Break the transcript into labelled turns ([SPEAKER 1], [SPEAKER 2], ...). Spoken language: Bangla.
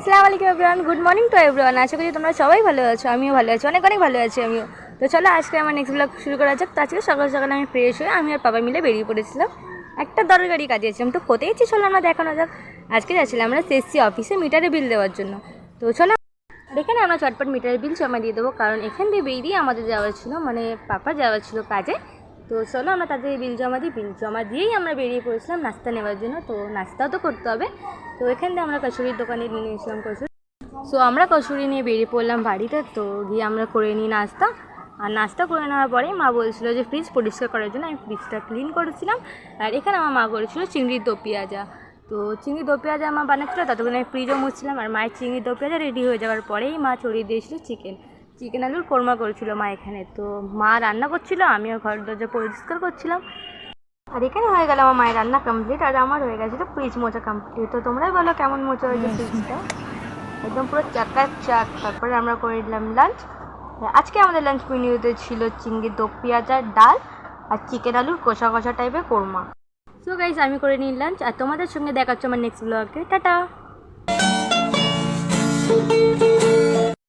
[SPEAKER 1] আসসালামু আলাইকুম everyone, good morning to everyone. আশা করি তোমরা সবাই ভালো আছো, আমিও ভালো আছি, অনেক অনেক ভালো আছি আমিও। তো চলো আজকে আমার নেক্সট ব্লগ শুরু করা যাক। তো আজকে সকাল সকাল আমি ফ্রেশ হয়ে আমি আর বাবা মিলে বেরিয়ে পড়েছিলাম একটা দরকারি কাজে। ছিলাম তো কোথায় চলো আমরা দেখানো যাক। আজকে যাচ্ছিলাম আমরা সিএসসি অফিসে মিটারে বিল দেওয়ার জন্য। তো চলো এখানে আমরা চটপট মিটারের বিল জমা দিয়ে দেবো, কারণ এখান দিয়ে বেরিয়ে আমাদের যাওয়ার ছিল, মানে পাপা যাওয়ার ছিল কাজে। তো চলো আমরা তাদের বিল জমা দিই। বিল জমা দিয়েই আমরা বেরিয়ে পড়েছিলাম নাস্তা নেওয়ার জন্য। তো নাস্তাও তো করতে হবে, তো এখান দিয়ে আমরা কচুরির দোকানে নিয়ে নিয়েছিলাম কচুরি। সো আমরা কচুরি নিয়ে বেরিয়ে পড়লাম বাড়িতে। তো গিয়ে আমরা করে নিই নাস্তা। আর নাস্তা করে নেওয়ার পরেই মা বলছিল যে ফ্রিজ পরিষ্কার করার জন্য। আমি ফ্রিজটা ক্লিন করেছিলাম। আর এখানে আমার মা করেছিল চিংড়ির দো পেঁয়াজা। তো চিংড়ি দো পেঁয়াজা মা বানাচ্ছিলো, ততক্ষণে আমি ফ্রিজও মুছছিলাম। আর মায়ের চিংড়ি দো পেঁয়াজা রেডি হয়ে যাওয়ার পরেই মা চড়িয়ে দিয়েছিল চিকেন আলুর কোরমা করেছিল মা এখানে। তো মা রান্না করছিল, আমিও ঘর দরজা পরিষ্কার করছিলাম। আর এখানে হয়ে গেল আমার মায়ের রান্না কমপ্লিট, আর আমার হয়ে গেছিলো ফ্রিজ মোছা কমপ্লিট। তো তোমরাই বলো কেমন মোছা হয়েছে ফ্রিজটা? একদম পুরো চাকাচাক। তারপরে আমরা করে নিলাম লাঞ্চ। আজকে আমাদের লাঞ্চ মেনুতে ছিল চিংড়ির দো পেঁয়াজার ডাল আর চিকেন আলুর কষা কষা টাইপের কোরমা। সো গাইস, আমি করে নিই লাঞ্চ, আর তোমাদের সঙ্গে দেখাচ্ছ আমার নেক্সট ব্লগে। টাটা।